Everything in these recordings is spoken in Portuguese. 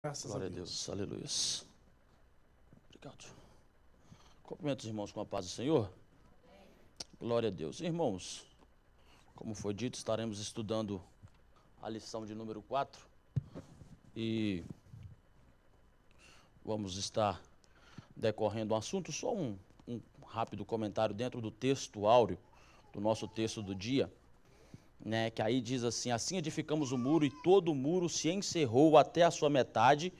Graças Glória a Deus. Aleluia. Obrigado. Cumprimento os irmãos com a paz do Senhor. Glória a Deus. Irmãos, como foi dito, estaremos estudando a lição de número 4 e vamos estar decorrendo um assunto, só um rápido comentário dentro do texto áureo, do nosso texto do dia, né, que aí diz assim: assim edificamos o muro e todo o muro se encerrou até a sua metade,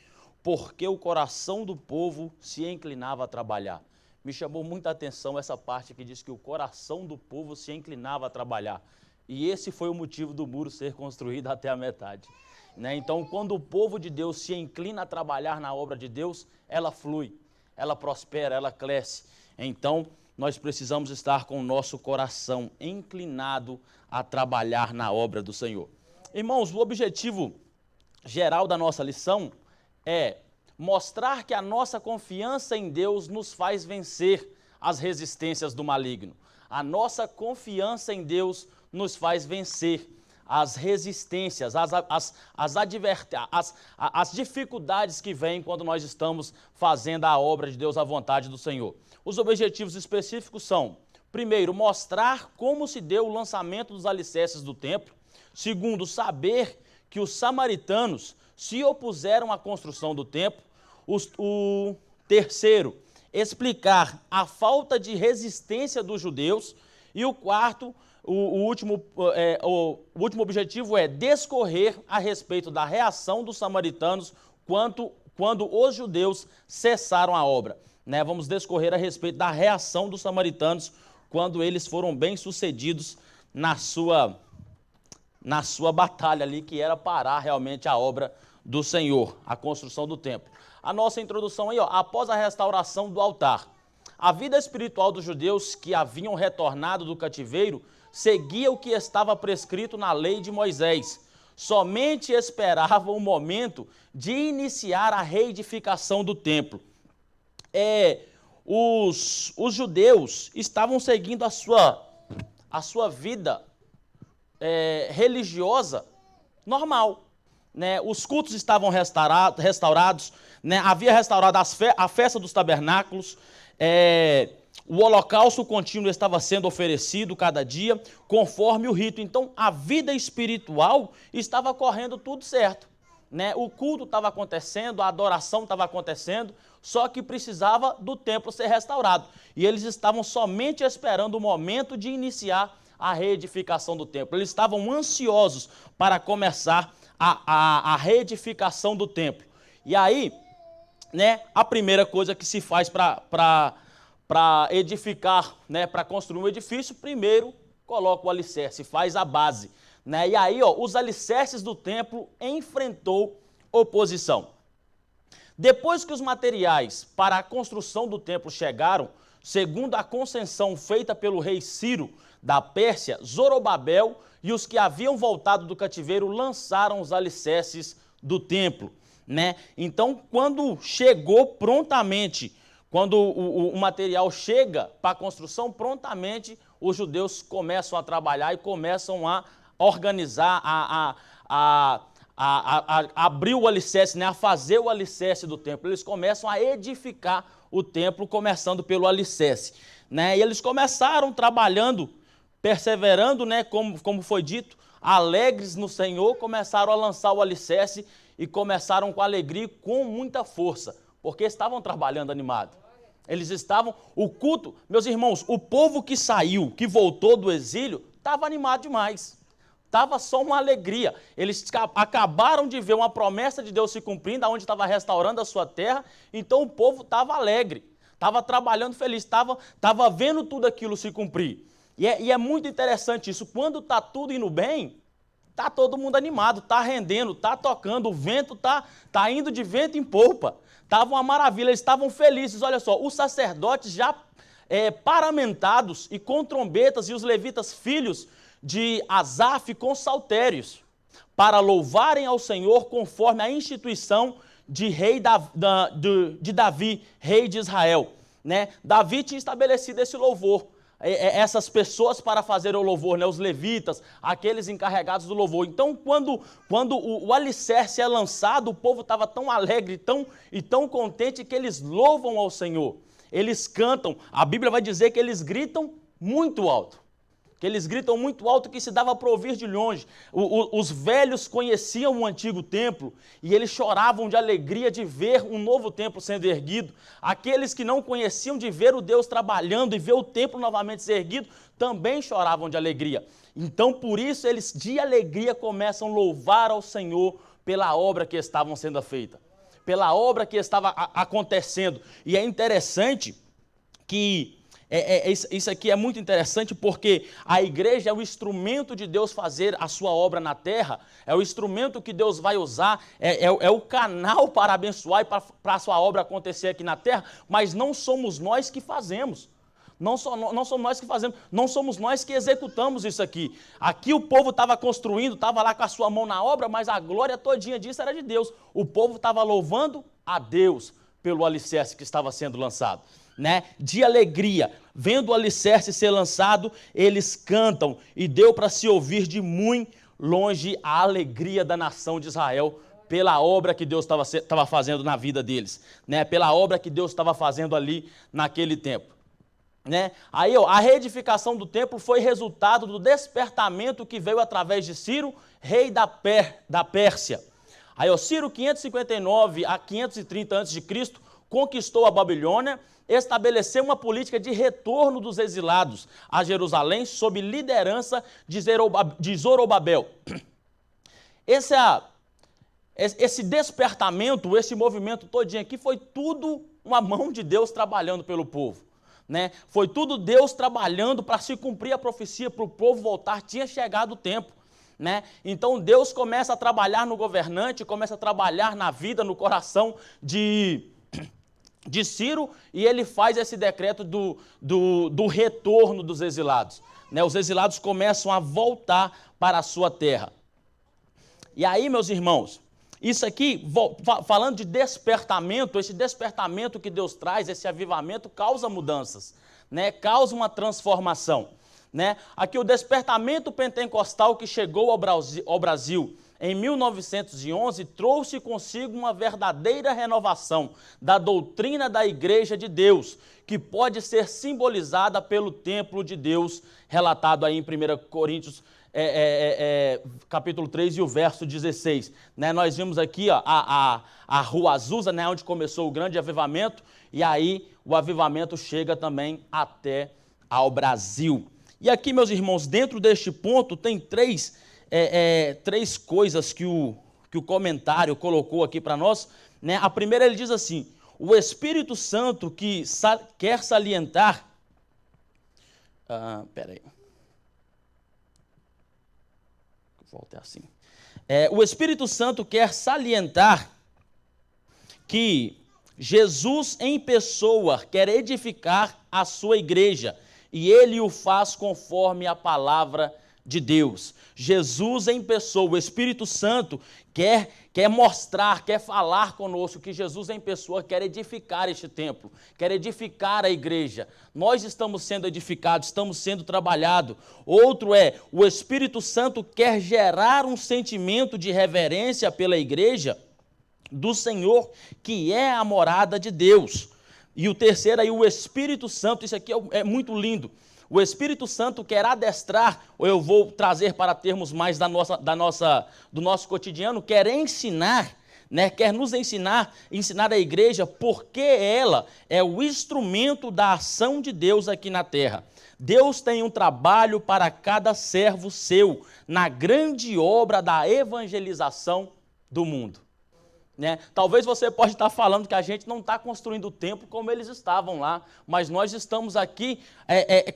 porque o coração do povo se inclinava a trabalhar. Me chamou muita atenção essa parte que diz que o coração do povo se inclinava a trabalhar. E esse foi o motivo do muro ser construído até a metade, né? Então, quando o povo de Deus se inclina a trabalhar na obra de Deus, ela flui, ela prospera, ela cresce. Então, nós precisamos estar com o nosso coração inclinado a trabalhar na obra do Senhor. Irmãos, o objetivo geral da nossa lição é mostrar que a nossa confiança em Deus nos faz vencer as resistências do maligno. A nossa confiança em Deus nos faz vencer as resistências, as dificuldades que vêm quando nós estamos fazendo a obra de Deus, a vontade do Senhor. Os objetivos específicos são: primeiro, mostrar como se deu o lançamento dos alicerces do templo. Segundo, saber que os samaritanos se opuseram à construção do templo. O terceiro, explicar a falta de resistência dos judeus. E o quarto, o último objetivo é discorrer a respeito da reação dos samaritanos quando os judeus cessaram a obra, né? Vamos discorrer a respeito da reação dos samaritanos quando eles foram bem-sucedidos na sua batalha ali, que era parar realmente a obra do Senhor, a construção do templo. A nossa introdução aí, após a restauração do altar, a vida espiritual dos judeus que haviam retornado do cativeiro seguia o que estava prescrito na lei de Moisés. Somente esperavam o momento de iniciar a reedificação do templo. Os judeus estavam seguindo a sua vida religiosa normal, né? Os cultos estavam restaurados, né? Havia restaurado a festa dos tabernáculos, o holocausto contínuo estava sendo oferecido cada dia, conforme o rito. Então, a vida espiritual estava correndo tudo certo, né? O culto estava acontecendo, a adoração estava acontecendo, só que precisava do templo ser restaurado. E eles estavam somente esperando o momento de iniciar a reedificação do templo. Eles estavam ansiosos para começar a reedificação do templo. E aí, né, a primeira coisa que se faz para edificar, né, para construir um edifício, primeiro coloca o alicerce, faz a base, né? E aí, os alicerces do templo enfrentou oposição. Depois que os materiais para a construção do templo chegaram, segundo a concessão feita pelo rei Ciro da Pérsia, Zorobabel e os que haviam voltado do cativeiro lançaram os alicerces do templo, né? Então, quando chegou prontamente, quando o material chega para a construção, prontamente os judeus começam a trabalhar e começam a organizar, a abrir o alicerce, né? A fazer o alicerce do templo. Eles começam a edificar o templo, começando pelo alicerce, né? E eles começaram trabalhando, perseverando, né? Como foi dito, alegres no Senhor, começaram a lançar o alicerce e começaram com alegria e com muita força, porque estavam trabalhando animado. Eles estavam, o culto, meus irmãos, o povo que saiu, que voltou do exílio, estava animado demais. Estava só uma alegria. Eles acabaram de ver uma promessa de Deus se cumprindo, onde estava restaurando a sua terra, então o povo estava alegre, estava trabalhando feliz, estava vendo tudo aquilo se cumprir. E é muito interessante isso, quando está tudo indo bem, está todo mundo animado, está rendendo, está tocando, o vento está indo de vento em polpa. Estava uma maravilha, eles estavam felizes. Olha só, os sacerdotes já paramentados e com trombetas, e os levitas filhos de Asaf com saltérios, para louvarem ao Senhor conforme a instituição de Davi, rei de Israel, né? Davi tinha estabelecido esse louvor. essas pessoas para fazer o louvor, né? Os levitas, aqueles encarregados do louvor. Então, quando o alicerce é lançado, o povo estava tão alegre e tão contente que eles louvam ao Senhor. Eles cantam, a Bíblia vai dizer que eles gritam muito alto. Que eles gritam muito alto que se dava para ouvir de longe. Os velhos conheciam o antigo templo e eles choravam de alegria de ver um novo templo sendo erguido. Aqueles que não conheciam de ver o Deus trabalhando e ver o templo novamente ser erguido, também choravam de alegria. Então, por isso, eles de alegria começam a louvar ao Senhor pela obra que estavam sendo feita, pela obra que estava acontecendo. E é interessante que isso aqui é muito interessante porque a igreja é o instrumento de Deus fazer a sua obra na terra, é o instrumento que Deus vai usar, é o canal para abençoar e para a sua obra acontecer aqui na terra, mas não somos nós que fazemos. Não somos nós que fazemos, não somos nós que executamos isso aqui. Aqui o povo estava construindo, estava lá com a sua mão na obra, mas a glória todinha disso era de Deus. O povo estava louvando a Deus pelo alicerce que estava sendo lançado. Né? De alegria, vendo o alicerce ser lançado, eles cantam, e deu para se ouvir de muito longe a alegria da nação de Israel pela obra que Deus estava fazendo na vida deles, né? Pela obra que Deus estava fazendo ali naquele tempo. Né? Aí, a reedificação do templo foi resultado do despertamento que veio através de Ciro, rei da Pérsia. Aí, Ciro, 559 a 530 a.C., conquistou a Babilônia, estabeleceu uma política de retorno dos exilados a Jerusalém sob liderança de Zorobabel. Esse despertamento, esse movimento todinho aqui foi tudo uma mão de Deus trabalhando pelo povo. Né? Foi tudo Deus trabalhando para se cumprir a profecia, para o povo voltar, tinha chegado o tempo. Né? Então Deus começa a trabalhar no governante, começa a trabalhar na vida, no coração de Ciro, e ele faz esse decreto do retorno dos exilados. Né? Os exilados começam a voltar para a sua terra. E aí, meus irmãos, isso aqui, falando de despertamento, esse despertamento que Deus traz, esse avivamento, causa mudanças, né? Causa uma transformação. Né? Aqui o despertamento pentecostal que chegou ao Brasil em 1911 trouxe consigo uma verdadeira renovação da doutrina da Igreja de Deus, que pode ser simbolizada pelo templo de Deus, relatado aí em 1 Coríntios capítulo 3 e o verso 16. Né? Nós vimos aqui ó, a Rua Azusa, né, onde começou o grande avivamento, e aí o avivamento chega também até ao Brasil. E aqui, meus irmãos, dentro deste ponto tem três coisas que o comentário colocou aqui para nós. Né? A primeira, ele diz assim: o Espírito Santo que quer salientar... Peraí. Volta assim. O Espírito Santo quer salientar que Jesus em pessoa quer edificar a sua igreja, e ele o faz conforme a palavra de Deus. Jesus em pessoa, o Espírito Santo quer mostrar, quer falar conosco que Jesus em pessoa quer edificar este templo, quer edificar a igreja. Nós estamos sendo edificados, estamos sendo trabalhados. Outro o Espírito Santo quer gerar um sentimento de reverência pela igreja do Senhor, que é a morada de Deus. E o terceiro aí, o Espírito Santo, isso aqui é muito lindo. O Espírito Santo quer adestrar, ou eu vou trazer para termos mais do nosso cotidiano, quer ensinar, né, quer nos ensinar a igreja, porque ela é o instrumento da ação de Deus aqui na terra. Deus tem um trabalho para cada servo seu, na grande obra da evangelização do mundo. Né? Talvez você pode estar falando que a gente não está construindo o templo como eles estavam lá, mas nós estamos aqui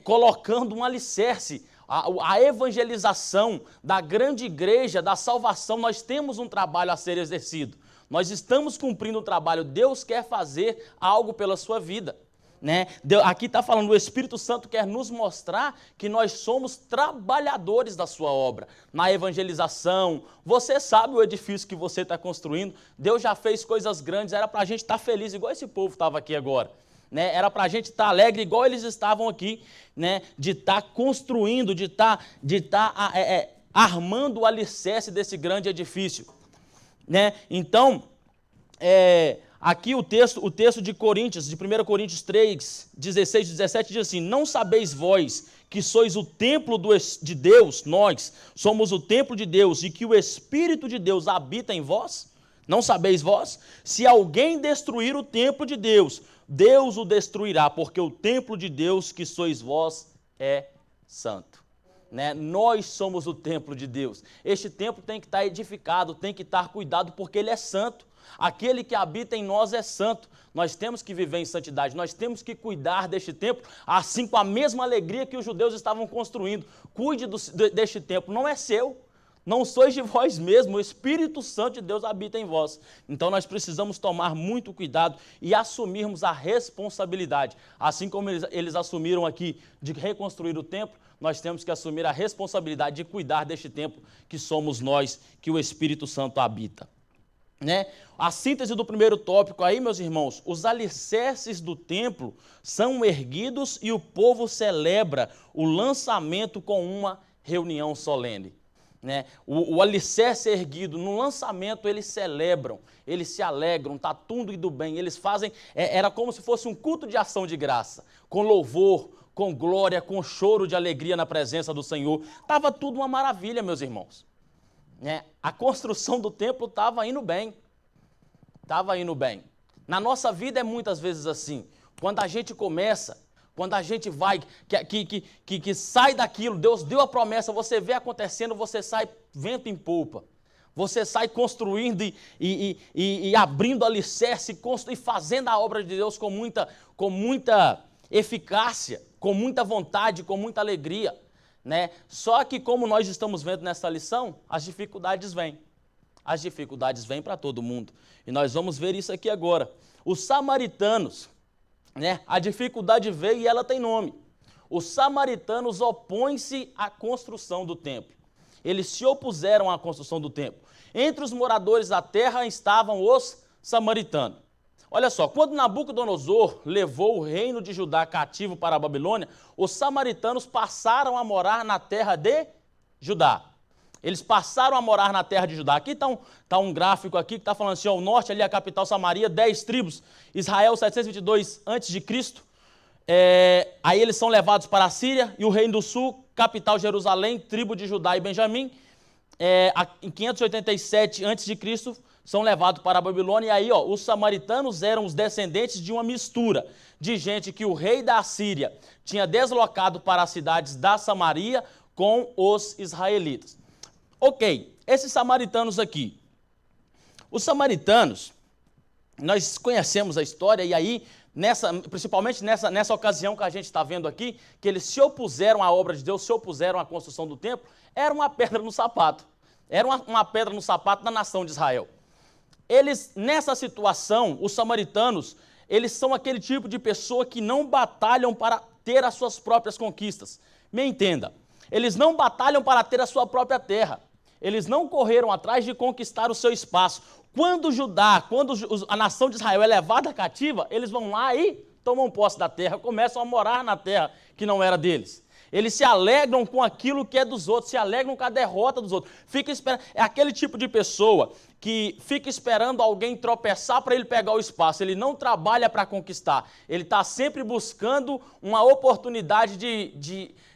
colocando um alicerce, a evangelização da grande igreja, da salvação. Nós temos um trabalho a ser exercido, nós estamos cumprindo um trabalho, Deus quer fazer algo pela sua vida. Né? Aqui está falando, o Espírito Santo quer nos mostrar que nós somos trabalhadores da sua obra, na evangelização. Você sabe o edifício que você está construindo, Deus já fez coisas grandes, era para a gente estar feliz, igual esse povo estava aqui agora. né? Era para a gente estar alegre igual eles estavam aqui, né? De estar construindo, de estar armando o alicerce desse grande edifício, né? Então, aqui o texto de Coríntios, de 1 Coríntios 3, 16 e 17, diz assim: não sabeis vós que sois o templo de Deus, nós somos o templo de Deus, e que o Espírito de Deus habita em vós? Não sabeis vós? Se alguém destruir o templo de Deus, Deus o destruirá, porque o templo de Deus que sois vós é santo. Né? Nós somos o templo de Deus. Este templo tem que estar edificado, tem que estar cuidado, porque ele é santo. Aquele que habita em nós é santo. Nós temos que viver em santidade, nós temos que cuidar deste templo, assim com a mesma alegria que os judeus estavam construindo. Cuide deste templo, não é seu, não sois de vós mesmos, o Espírito Santo de Deus habita em vós. Então nós precisamos tomar muito cuidado e assumirmos a responsabilidade. Assim como eles assumiram aqui de reconstruir o templo, nós temos que assumir a responsabilidade de cuidar deste templo que somos nós, que o Espírito Santo habita. Né? A síntese do primeiro tópico aí, meus irmãos: os alicerces do templo são erguidos e o povo celebra o lançamento com uma reunião solene. Né? O alicerce é erguido, no lançamento eles celebram, eles se alegram, está tudo indo bem, eles fazem, era como se fosse um culto de ação de graça, com louvor, com glória, com choro de alegria na presença do Senhor. Estava tudo uma maravilha, meus irmãos. Né? A construção do templo estava indo bem. Estava indo bem. Na nossa vida é muitas vezes assim. Quando a gente começa, quando a gente vai, que sai daquilo, Deus deu a promessa, você vê acontecendo, você sai vento em polpa. Você sai construindo e abrindo alicerce e fazendo a obra de Deus com muita eficácia, com muita vontade, com muita alegria. Né? Só que, como nós estamos vendo nessa lição, as dificuldades vêm. As dificuldades vêm para todo mundo. E nós vamos ver isso aqui agora. Os samaritanos, né? A dificuldade veio e ela tem nome. Os samaritanos opõem-se à construção do templo. Eles se opuseram à construção do templo. Entre os moradores da terra estavam os samaritanos. Olha só, quando Nabucodonosor levou o reino de Judá cativo para a Babilônia, os samaritanos passaram a morar na terra de Judá. Eles passaram a morar na terra de Judá. Aqui está um gráfico aqui que está falando assim, ó, o norte ali é a capital Samaria, 10 tribos, Israel 722 a.C. Aí eles são levados para a Síria, e o reino do sul, capital Jerusalém, tribo de Judá e Benjamim, em 587 a.C., são levados para a Babilônia. E aí, ó, os samaritanos eram os descendentes de uma mistura de gente que o rei da Síria tinha deslocado para as cidades da Samaria com os israelitas. Ok, esses samaritanos aqui. Os samaritanos, nós conhecemos a história, e aí, principalmente nessa ocasião que a gente está vendo aqui, que eles se opuseram à obra de Deus, se opuseram à construção do templo, era uma pedra no sapato. Era uma pedra no sapato da nação de Israel. Eles, nessa situação, os samaritanos, eles são aquele tipo de pessoa que não batalham para ter as suas próprias conquistas. Me entenda, eles não batalham para ter a sua própria terra. Eles não correram atrás de conquistar o seu espaço. Quando a nação de Israel é levada cativa, eles vão lá e tomam posse da terra, começam a morar na terra que não era deles. Eles se alegram com aquilo que é dos outros, se alegram com a derrota dos outros. É aquele tipo de pessoa que fica esperando alguém tropeçar para ele pegar o espaço. Ele não trabalha para conquistar. Ele está sempre buscando uma oportunidade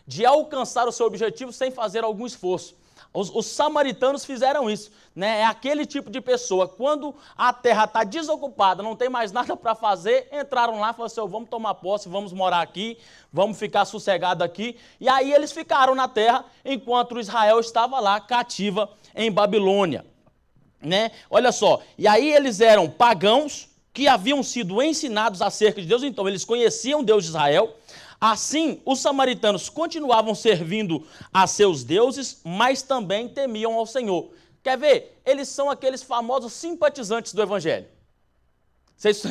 de alcançar o seu objetivo sem fazer algum esforço. Os samaritanos fizeram isso, né? É aquele tipo de pessoa, quando a terra está desocupada, não tem mais nada para fazer, entraram lá e falaram assim, vamos tomar posse, vamos morar aqui, vamos ficar sossegados aqui. E aí eles ficaram na terra, enquanto Israel estava lá, cativa em Babilônia. Né? Olha só, e aí eles eram pagãos, que haviam sido ensinados acerca de Deus, então eles conheciam Deus de Israel. Assim, os samaritanos continuavam servindo a seus deuses, mas também temiam ao Senhor. Quer ver? Eles são aqueles famosos simpatizantes do Evangelho. Vocês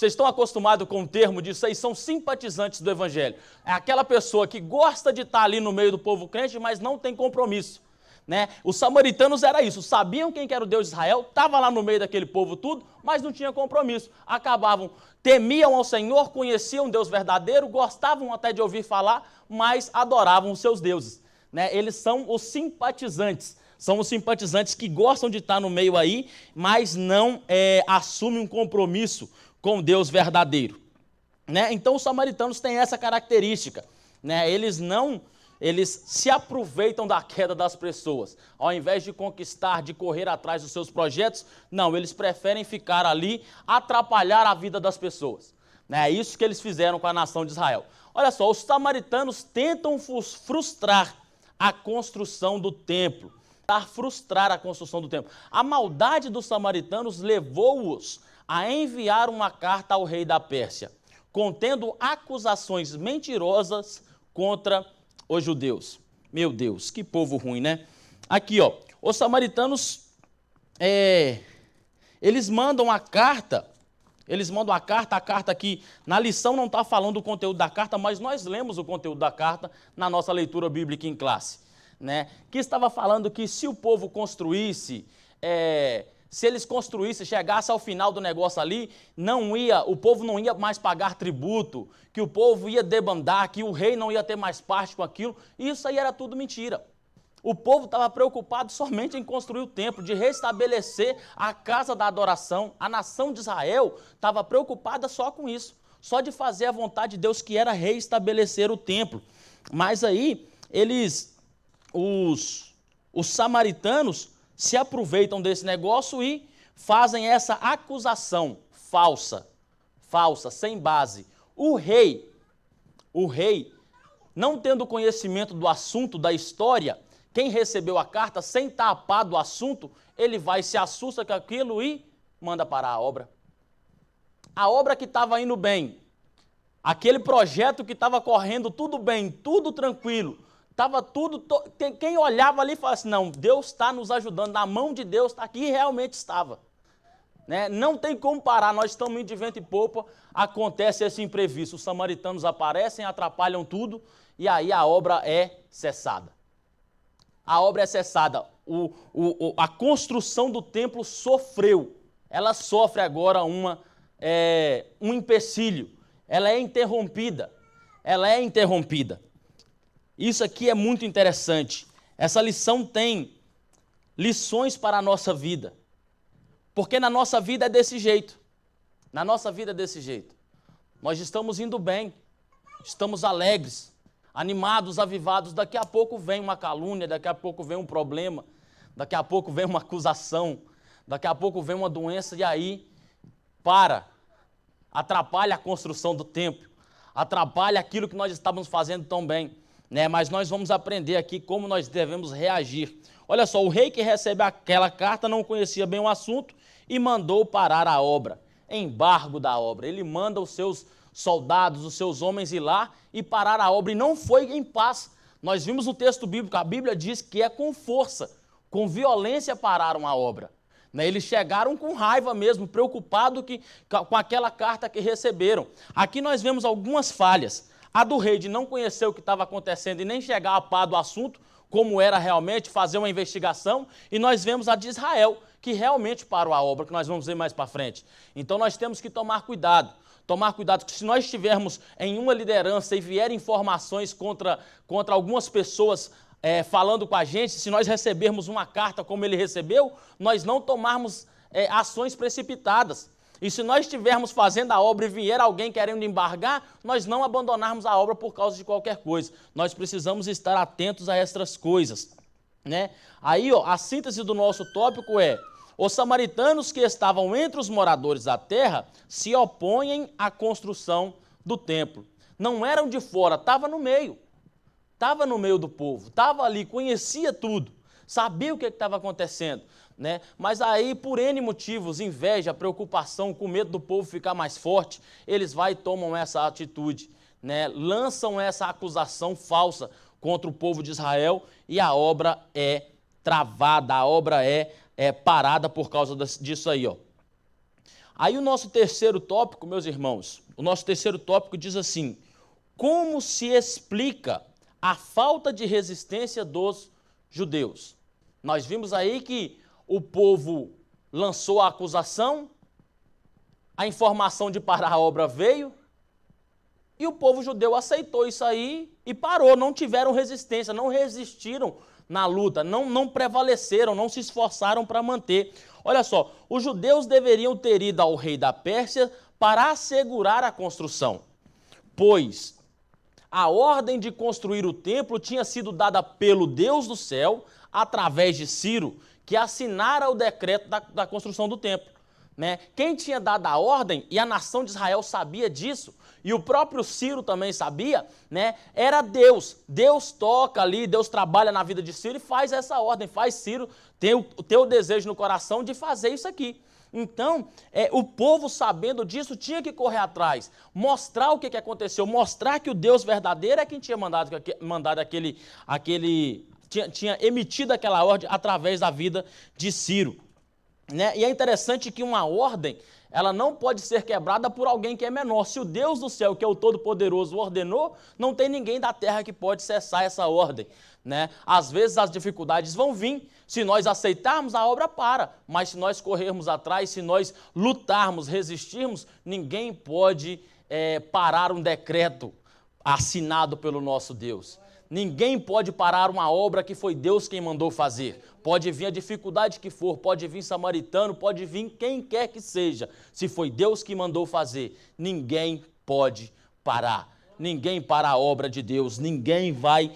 estão acostumados com o termo disso? Vocês são simpatizantes do Evangelho. É aquela pessoa que gosta de estar ali no meio do povo crente, mas não tem compromisso. né? Os samaritanos era isso, sabiam quem que era o Deus de Israel, estava lá no meio daquele povo tudo, mas não tinha compromisso. Temiam ao Senhor, conheciam Deus verdadeiro, gostavam até de ouvir falar, mas adoravam os seus deuses, né? Eles são os simpatizantes que gostam de estar no meio aí, mas não assumem um compromisso com Deus verdadeiro, né? Então os samaritanos têm essa característica, né? Eles se aproveitam da queda das pessoas. Ao invés de conquistar, de correr atrás dos seus projetos, não, eles preferem ficar ali, atrapalhar a vida das pessoas. É isso que eles fizeram com a nação de Israel. Olha só, os samaritanos tentam frustrar a construção do templo. A maldade dos samaritanos levou-os a enviar uma carta ao rei da Pérsia, contendo acusações mentirosas contra os judeus. Meu Deus, que povo ruim, né? Aqui, ó, os samaritanos, eles mandam a carta, a carta aqui, na lição não está falando do conteúdo da carta, mas nós lemos o conteúdo da carta na nossa leitura bíblica em classe, né? Que estava falando que se o povo construísse, se eles construíssem, chegasse ao final do negócio ali, o povo não ia mais pagar tributo, que o povo ia debandar, que o rei não ia ter mais parte com aquilo. Isso aí era tudo mentira. O povo estava preocupado somente em construir o templo, de restabelecer a casa da adoração. A nação de Israel estava preocupada só com isso, só de fazer a vontade de Deus, que era restabelecer o templo. Mas aí, os samaritanos se aproveitam desse negócio e fazem essa acusação falsa, sem base. O rei, não tendo conhecimento do assunto, da história, quem recebeu a carta, sem tapar do assunto, ele se assusta com aquilo e manda parar a obra. A obra que estava indo bem, aquele projeto que estava correndo tudo bem, tudo tranquilo, estava tudo, quem olhava ali e falava assim, não, Deus está nos ajudando, na mão de Deus está aqui, e realmente estava. Né? Não tem como parar, nós estamos indo de vento e popa, acontece esse imprevisto, os samaritanos aparecem, atrapalham tudo, e aí a obra é cessada. A obra é cessada, a construção do templo sofreu, ela sofre agora um empecilho, ela é interrompida. Isso aqui é muito interessante. Essa lição tem lições para a nossa vida. Porque na nossa vida é desse jeito. Nós estamos indo bem, estamos alegres, animados, avivados. Daqui a pouco vem uma calúnia, daqui a pouco vem um problema, daqui a pouco vem uma acusação, daqui a pouco vem uma doença e aí atrapalha a construção do templo, atrapalha aquilo que nós estávamos fazendo tão bem. Né? Mas nós vamos aprender aqui como nós devemos reagir. Olha só, o rei que recebe aquela carta não conhecia bem o assunto e mandou parar a obra, embargo da obra. Ele manda os seus soldados, os seus homens ir lá e parar a obra, e não foi em paz. Nós vimos no texto bíblico, a Bíblia diz que é com força, com violência pararam a obra. Né? Eles chegaram com raiva mesmo, preocupados com aquela carta que receberam. Aqui nós vemos algumas falhas. A do rei de não conhecer o que estava acontecendo e nem chegar a par do assunto, como era realmente, fazer uma investigação. E nós vemos a de Israel, que realmente parou a obra, que nós vamos ver mais para frente. Então nós temos que tomar cuidado. Que se nós estivermos em uma liderança e vierem informações contra algumas pessoas falando com a gente, se nós recebermos uma carta como ele recebeu, nós não tomarmos ações precipitadas. E se nós estivermos fazendo a obra e vier alguém querendo embargar, nós não abandonarmos a obra por causa de qualquer coisa. Nós precisamos estar atentos a essas coisas. Né? Aí, ó, a síntese do nosso tópico é: os samaritanos que estavam entre os moradores da terra se opõem à construção do templo. Não eram de fora, estava no meio do povo, estava ali, conhecia tudo, sabia o que estava acontecendo. Né? Mas aí, por N motivos, inveja, preocupação, com medo do povo ficar mais forte, eles vão e tomam essa atitude, né? Lançam essa acusação falsa contra o povo de Israel e a obra é travada, a obra é parada por causa disso aí. Ó. Aí o nosso terceiro tópico, meus irmãos, diz assim: como se explica a falta de resistência dos judeus? Nós vimos aí que o povo lançou a acusação, a informação de parar a obra veio, e o povo judeu aceitou isso aí e parou, não tiveram resistência, não resistiram na luta, não prevaleceram, não se esforçaram para manter. Olha só, os judeus deveriam ter ido ao rei da Pérsia para assegurar a construção, pois a ordem de construir o templo tinha sido dada pelo Deus do céu, através de Ciro, que assinara o decreto da construção do templo. Né? Quem tinha dado a ordem, e a nação de Israel sabia disso, e o próprio Ciro também sabia, né? Era Deus. Deus toca ali, Deus trabalha na vida de Ciro e faz essa ordem, faz Ciro ter o desejo no coração de fazer isso aqui. Então, o povo sabendo disso tinha que correr atrás, mostrar o que aconteceu, mostrar que o Deus verdadeiro é quem tinha tinha emitido aquela ordem através da vida de Ciro. Né? E é interessante que uma ordem, ela não pode ser quebrada por alguém que é menor. Se o Deus do céu, que é o Todo-Poderoso, ordenou, não tem ninguém da terra que pode cessar essa ordem. Né? Às vezes as dificuldades vão vir, se nós aceitarmos, a obra para, mas se nós corrermos atrás, se nós lutarmos, resistirmos, ninguém pode parar um decreto assinado pelo nosso Deus. Ninguém pode parar uma obra que foi Deus quem mandou fazer. Pode vir a dificuldade que for, pode vir samaritano, pode vir quem quer que seja. Se foi Deus que mandou fazer, ninguém pode parar. Ninguém para a obra de Deus, ninguém vai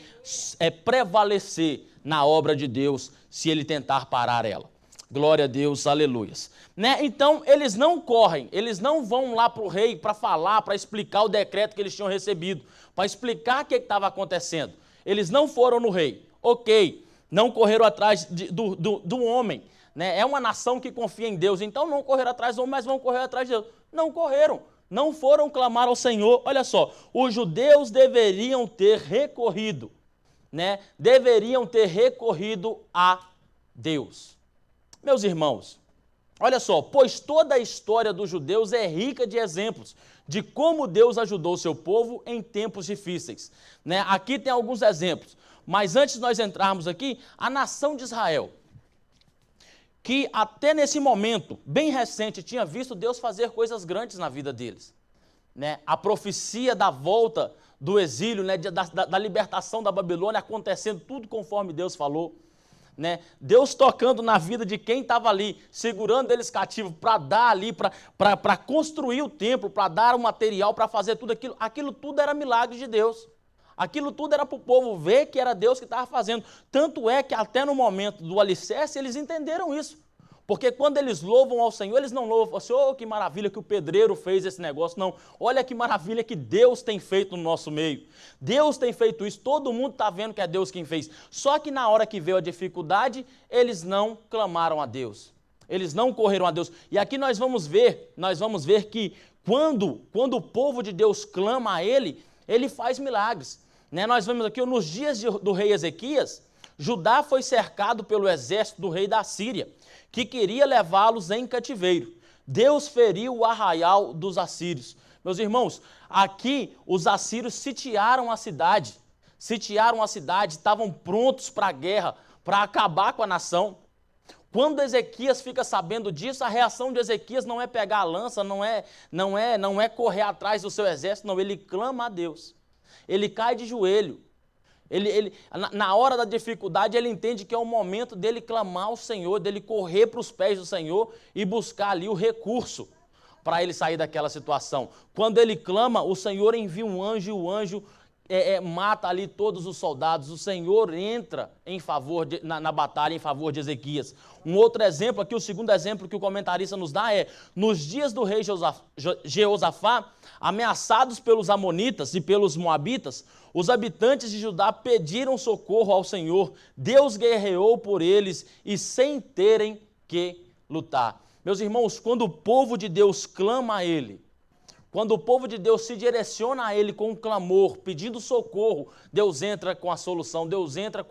prevalecer na obra de Deus se ele tentar parar ela. Glória a Deus, aleluias. Né? Então, eles não correm, eles não vão lá para o rei para falar, para explicar o decreto que eles tinham recebido, para explicar o que estava acontecendo. Eles não foram no rei, ok, não correram atrás do homem. Né? É uma nação que confia em Deus, então não correram atrás do homem, mas vão correr atrás de Deus. Não correram. Não foram clamar ao Senhor. Olha só, os judeus deveriam ter recorrido, né? Deveriam ter recorrido a Deus. Meus irmãos, olha só, pois toda a história dos judeus é rica de exemplos de como Deus ajudou o seu povo em tempos difíceis. Né? Aqui tem alguns exemplos, mas antes de nós entrarmos aqui, a nação de Israel, que até nesse momento, bem recente, tinha visto Deus fazer coisas grandes na vida deles. Né? A profecia da volta do exílio, né? da libertação da Babilônia, acontecendo tudo conforme Deus falou. Né? Deus tocando na vida de quem estava ali, segurando eles cativos para dar ali, para construir o templo, para dar o material, para fazer tudo aquilo. Aquilo tudo era milagre de Deus. Aquilo tudo era para o povo ver que era Deus que estava fazendo. Tanto é que até no momento do alicerce eles entenderam isso. Porque quando eles louvam ao Senhor, eles não louvam assim, oh, que maravilha que o pedreiro fez esse negócio. Não, olha que maravilha que Deus tem feito no nosso meio. Deus tem feito isso, todo mundo está vendo que é Deus quem fez. Só que na hora que veio a dificuldade, eles não clamaram a Deus. Eles não correram a Deus. E aqui nós vamos ver que quando o povo de Deus clama a Ele, Ele faz milagres. Né? Nós vemos aqui, nos dias do rei Ezequias, Judá foi cercado pelo exército do rei da Síria, que queria levá-los em cativeiro. Deus feriu o arraial dos assírios. Meus irmãos, aqui os assírios sitiaram a cidade, estavam prontos para a guerra, para acabar com a nação. Quando Ezequias fica sabendo disso, a reação de Ezequias não é pegar a lança, não é correr atrás do seu exército, não, ele clama a Deus. Ele cai de joelho. Na hora da dificuldade, ele entende que é o momento dele clamar ao Senhor, dele correr para os pés do Senhor e buscar ali o recurso para ele sair daquela situação. Quando ele clama, o Senhor envia um anjo e o anjo mata ali todos os soldados. O Senhor entra na batalha em favor de Ezequias. Um outro exemplo aqui, o segundo exemplo que o comentarista nos dá é, nos dias do rei Jeosafá, ameaçados pelos amonitas e pelos moabitas, os habitantes de Judá pediram socorro ao Senhor, Deus guerreou por eles e sem terem que lutar. Meus irmãos, quando o povo de Deus clama a Ele, quando o povo de Deus se direciona a Ele com um clamor, pedindo socorro, Deus entra com a solução, Deus entra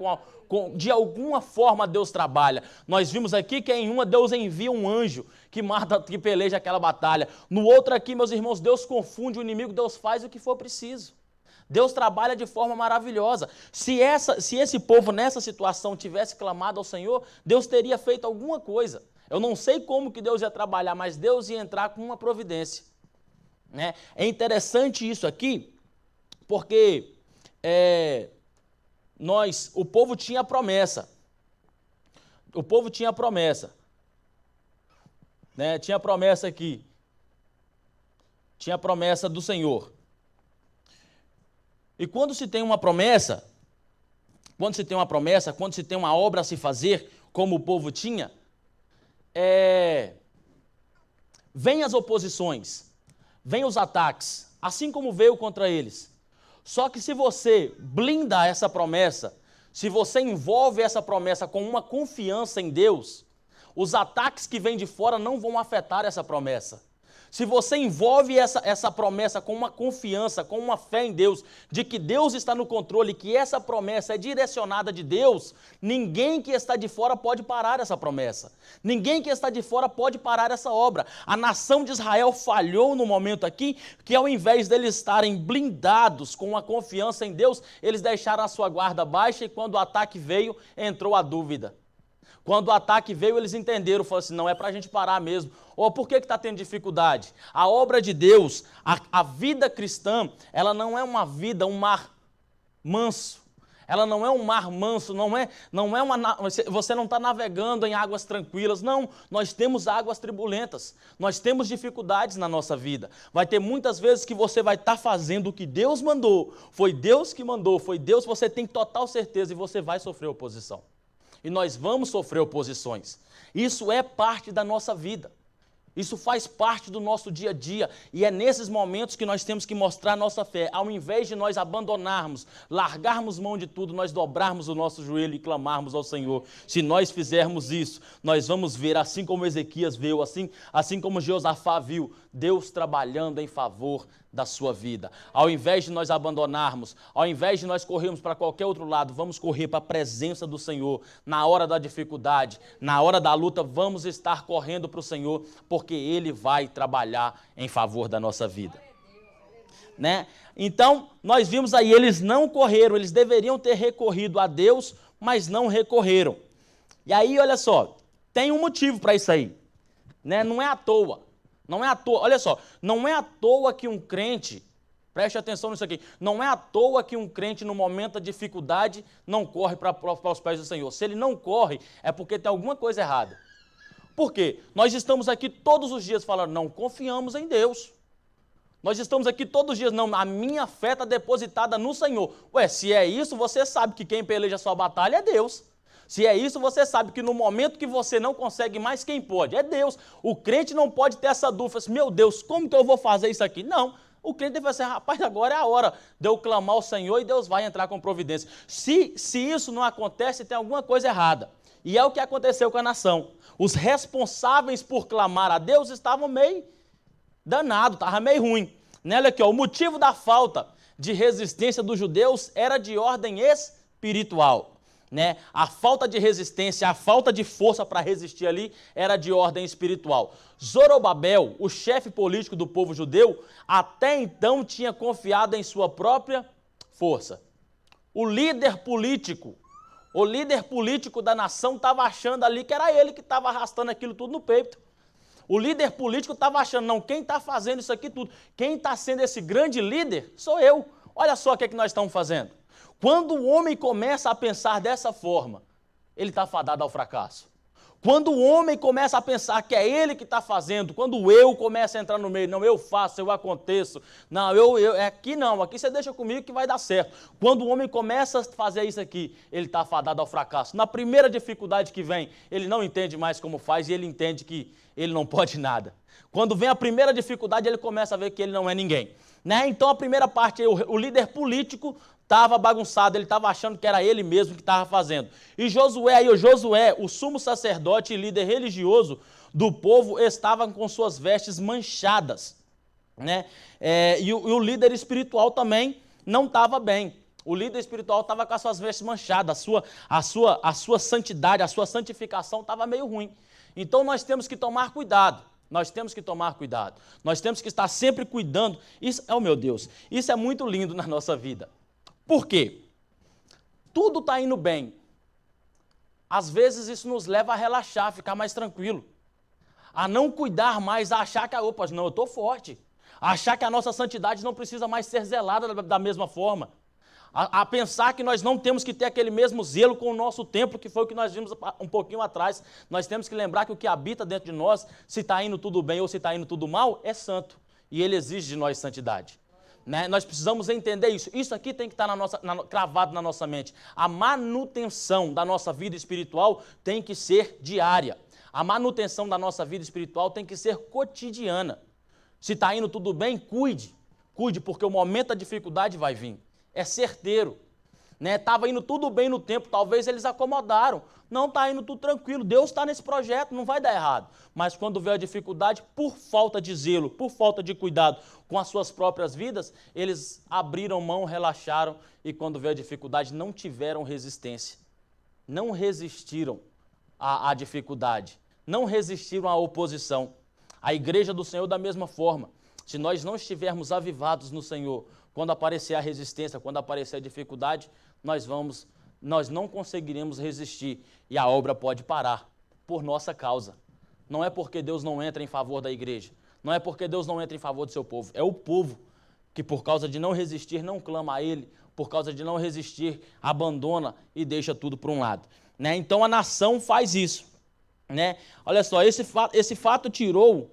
de alguma forma Deus trabalha. Nós vimos aqui que em uma Deus envia um anjo que peleja aquela batalha. No outro aqui, meus irmãos, Deus confunde o inimigo, Deus faz o que for preciso. Deus trabalha de forma maravilhosa. Se esse povo nessa situação tivesse clamado ao Senhor, Deus teria feito alguma coisa. Eu não sei como que Deus ia trabalhar, mas Deus ia entrar com uma providência. Né? É interessante isso aqui, porque o povo tinha a promessa. O povo tinha a promessa. Né? Tinha a promessa aqui. Tinha a promessa do Senhor. E quando se tem uma promessa, quando se tem uma obra a se fazer, como o povo tinha, vem as oposições, vem os ataques, assim como veio contra eles. Só que se você blinda essa promessa, se você envolve essa promessa com uma confiança em Deus, os ataques que vêm de fora não vão afetar essa promessa. Se você envolve essa promessa com uma confiança, com uma fé em Deus, de que Deus está no controle, que essa promessa é direcionada de Deus, ninguém que está de fora pode parar essa promessa. Ninguém que está de fora pode parar essa obra. A nação de Israel falhou no momento aqui, que ao invés deles estarem blindados com uma confiança em Deus, eles deixaram a sua guarda baixa e quando o ataque veio, entrou a dúvida. Quando o ataque veio, eles entenderam, falaram assim, não é para a gente parar mesmo. Ou por que está tendo dificuldade? A obra de Deus, a vida cristã, ela não é uma vida, um mar manso. Ela não é um mar manso, você não está navegando em águas tranquilas, não. Nós temos águas turbulentas, nós temos dificuldades na nossa vida. Vai ter muitas vezes que você vai estar fazendo o que Deus mandou, foi Deus que mandou, foi Deus, você tem total certeza e você vai sofrer oposição. E nós vamos sofrer oposições. Isso é parte da nossa vida. Isso faz parte do nosso dia a dia. E é nesses momentos que nós temos que mostrar nossa fé. Ao invés de nós abandonarmos, largarmos mão de tudo, nós dobrarmos o nosso joelho e clamarmos ao Senhor. Se nós fizermos isso, nós vamos ver, assim como Ezequias viu, assim como Josafá viu, Deus trabalhando em favor da sua vida. Ao invés de nós abandonarmos, ao invés de nós corrermos para qualquer outro lado, vamos correr para a presença do Senhor. Na hora da dificuldade, na hora da luta, vamos estar correndo para o Senhor, porque Ele vai trabalhar em favor da nossa vida. Né? Então, nós vimos aí, eles não correram, eles deveriam ter recorrido a Deus, mas não recorreram. E aí, olha só, tem um motivo para isso aí. Né? Não é à toa. Não é à toa, olha só, não é à toa que um crente, preste atenção nisso aqui, não é à toa que um crente no momento da dificuldade não corre para os pés do Senhor. Se ele não corre, é porque tem alguma coisa errada. Por quê? Nós estamos aqui todos os dias falando, não confiamos em Deus. Nós estamos aqui todos os dias, não, a minha fé está depositada no Senhor. Ué, se é isso, você sabe que quem peleja a sua batalha é Deus. Se é isso, você sabe que no momento que você não consegue mais, quem pode? É Deus. O crente não pode ter essa dúvida, assim, meu Deus, como que eu vou fazer isso aqui? Não, o crente deve ser, rapaz, agora é a hora de eu clamar ao Senhor e Deus vai entrar com providência. Se isso não acontece, tem alguma coisa errada. E é o que aconteceu com a nação. Os responsáveis por clamar a Deus estavam meio danados, estava meio ruim. Né? Olha aqui, ó, o motivo da falta de resistência dos judeus era de ordem espiritual. Né? A falta de resistência, a falta de força para resistir ali era de ordem espiritual. Zorobabel, o chefe político do povo judeu, até então tinha confiado em sua própria força. O líder político da nação estava achando ali que era ele que estava arrastando aquilo tudo no peito. O líder político estava achando, não, quem está fazendo isso aqui tudo, quem está sendo esse grande líder sou eu. Olha só o que nós estamos fazendo. Quando o homem começa a pensar dessa forma, ele está fadado ao fracasso. Quando o homem começa a pensar que é ele que está fazendo, quando o eu começa a entrar no meio, não, eu faço, eu aconteço, não, aqui não, aqui você deixa comigo que vai dar certo. Quando o homem começa a fazer isso aqui, ele está fadado ao fracasso. Na primeira dificuldade que vem, ele não entende mais como faz e ele entende que ele não pode nada. Quando vem a primeira dificuldade, ele começa a ver que ele não é ninguém. Né? Então, a primeira parte, o líder político estava bagunçado, ele estava achando que era ele mesmo que estava fazendo. E Josué, o sumo sacerdote e líder religioso do povo, estava com suas vestes manchadas. Né? E o líder espiritual também não estava bem. O líder espiritual estava com as suas vestes manchadas, a sua santidade, a sua santificação estava meio ruim. Então, nós temos que tomar cuidado. Nós temos que tomar cuidado. Nós temos que estar sempre cuidando. Isso, oh meu Deus, isso é muito lindo na nossa vida. Por quê? Tudo está indo bem. Às vezes isso nos leva a relaxar, a ficar mais tranquilo. A não cuidar mais, a achar que, opa, não, eu estou forte. A achar que a nossa santidade não precisa mais ser zelada da mesma forma. A pensar que nós não temos que ter aquele mesmo zelo com o nosso templo, que foi o que nós vimos um pouquinho atrás. Nós temos que lembrar que o que habita dentro de nós, se está indo tudo bem ou se está indo tudo mal, é santo. E ele exige de nós santidade. Né? Nós precisamos entender isso. Isso aqui tem que estar cravado na nossa mente. A manutenção da nossa vida espiritual tem que ser diária. A manutenção da nossa vida espiritual tem que ser cotidiana. Se está indo tudo bem, cuide. Cuide, porque o momento da dificuldade vai vir. É certeiro. Estava indo tudo bem no tempo, talvez eles acomodaram. Não está indo tudo tranquilo, Deus está nesse projeto, não vai dar errado. Mas quando veio a dificuldade, por falta de zelo, por falta de cuidado com as suas próprias vidas, eles abriram mão, relaxaram e quando veio a dificuldade não tiveram resistência. Não resistiram à dificuldade, não resistiram à oposição. A igreja do Senhor da mesma forma. Se nós não estivermos avivados no Senhor, quando aparecer a resistência, quando aparecer a dificuldade, nós não conseguiremos resistir e a obra pode parar por nossa causa. Não é porque Deus não entra em favor da igreja, não é porque Deus não entra em favor do seu povo, é o povo que por causa de não resistir não clama a Ele, por causa de não resistir abandona e deixa tudo para um lado. Então a nação faz isso. Olha só, esse fato tirou...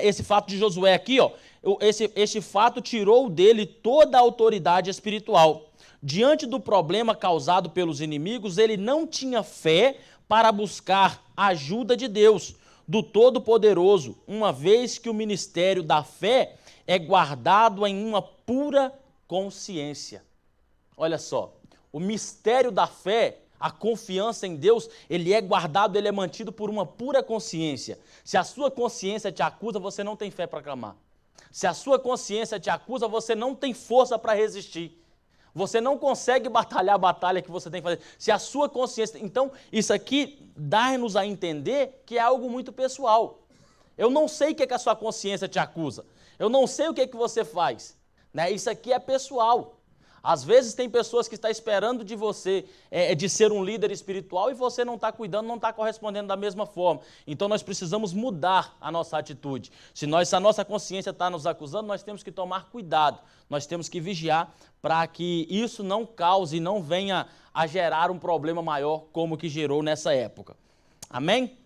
Esse fato de Josué aqui, esse fato tirou dele toda a autoridade espiritual. Diante do problema causado pelos inimigos, ele não tinha fé para buscar a ajuda de Deus, do Todo-Poderoso, uma vez que o ministério da fé é guardado em uma pura consciência. Olha só, o mistério da fé, a confiança em Deus, ele é guardado, ele é mantido por uma pura consciência. Se a sua consciência te acusa, você não tem fé para clamar. Se a sua consciência te acusa, você não tem força para resistir. Você não consegue batalhar a batalha que você tem que fazer. Se a sua consciência... Então, isso aqui dá-nos a entender que é algo muito pessoal. Eu não sei o que a sua consciência te acusa. Eu não sei o que você faz. Isso aqui é pessoal. Às vezes tem pessoas que estão esperando de você, de ser um líder espiritual e você não está cuidando, não está correspondendo da mesma forma. Então nós precisamos mudar a nossa atitude. Se a nossa consciência está nos acusando, nós temos que tomar cuidado. Nós temos que vigiar para que isso não cause e não venha a gerar um problema maior como que gerou nessa época. Amém?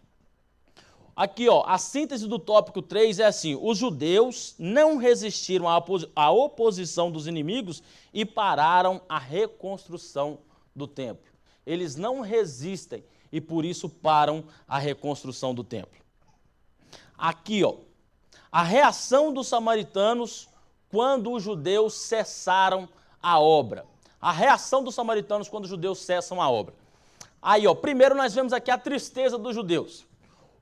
Aqui, a síntese do tópico 3 é assim: os judeus não resistiram à oposição dos inimigos e pararam a reconstrução do templo. Eles não resistem e por isso param a reconstrução do templo. Aqui, a reação dos samaritanos quando os judeus cessaram a obra. A reação dos samaritanos quando os judeus cessam a obra. Aí, primeiro nós vemos aqui a tristeza dos judeus.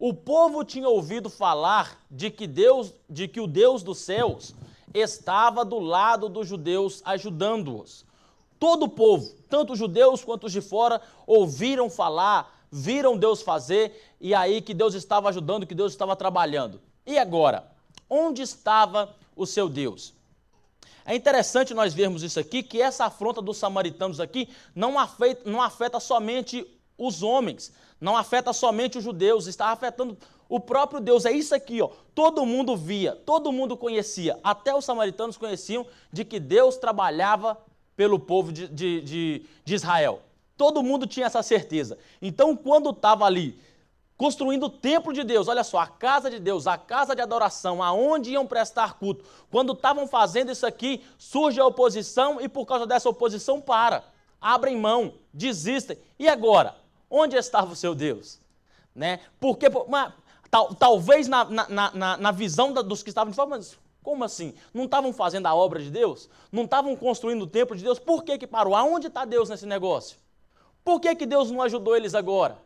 O povo tinha ouvido falar de que o Deus dos céus estava do lado dos judeus, ajudando-os. Todo o povo, tanto os judeus quanto os de fora, ouviram falar, viram Deus fazer, e aí que Deus estava ajudando, que Deus estava trabalhando. E agora? Onde estava o seu Deus? É interessante nós vermos isso aqui, que essa afronta dos samaritanos aqui não afeta somente os homens, não afeta somente os judeus, está afetando o próprio Deus. É isso aqui, todo mundo via, todo mundo conhecia, até os samaritanos conheciam de que Deus trabalhava pelo povo de Israel. Todo mundo tinha essa certeza. Então, quando estava ali construindo o templo de Deus, olha só, a casa de Deus, a casa de adoração, aonde iam prestar culto, quando estavam fazendo isso aqui, surge a oposição e por causa dessa oposição abrem mão, desistem. E agora? Onde estava o seu Deus? Porque talvez na visão dos que estavam de fora, mas como assim? Não estavam fazendo a obra de Deus? Não estavam construindo o templo de Deus? Por que parou? Aonde está Deus nesse negócio? Por que Deus não ajudou eles agora?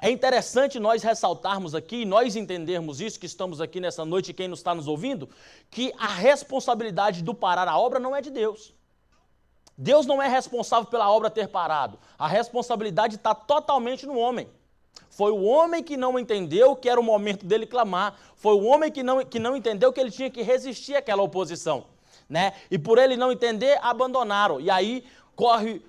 É interessante nós ressaltarmos aqui, nós entendermos isso, que estamos aqui nessa noite e quem está nos ouvindo, que a responsabilidade do parar a obra não é de Deus. Deus não é responsável pela obra ter parado. A responsabilidade está totalmente no homem. Foi o homem que não entendeu que era o momento dele clamar. Foi o homem que não entendeu que ele tinha que resistir àquela oposição, né? E por ele não entender, abandonaram. E aí corre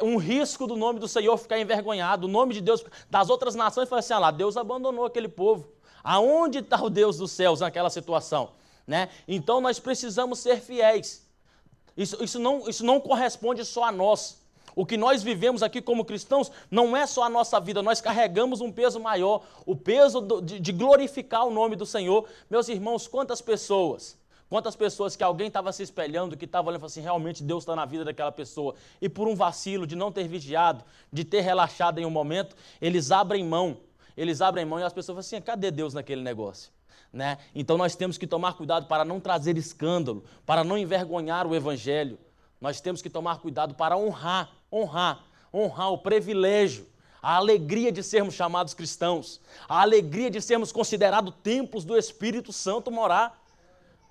um risco do nome do Senhor ficar envergonhado. O nome de Deus, das outras nações, fala assim, lá, Deus abandonou aquele povo. Aonde está o Deus dos céus naquela situação, né? Então nós precisamos ser fiéis. Isso não corresponde só a nós. O que nós vivemos aqui como cristãos não é só a nossa vida, nós carregamos um peso maior, o peso de glorificar o nome do Senhor. Meus irmãos, quantas pessoas que alguém estava se espelhando, que estava olhando e falando assim, realmente Deus está na vida daquela pessoa, e por um vacilo de não ter vigiado, de ter relaxado em um momento, eles abrem mão e as pessoas falam assim, cadê Deus naquele negócio? Né? Então nós temos que tomar cuidado para não trazer escândalo, para não envergonhar o Evangelho. Nós temos que tomar cuidado para honrar o privilégio, a alegria de sermos chamados cristãos, a alegria de sermos considerados templos do Espírito Santo morar.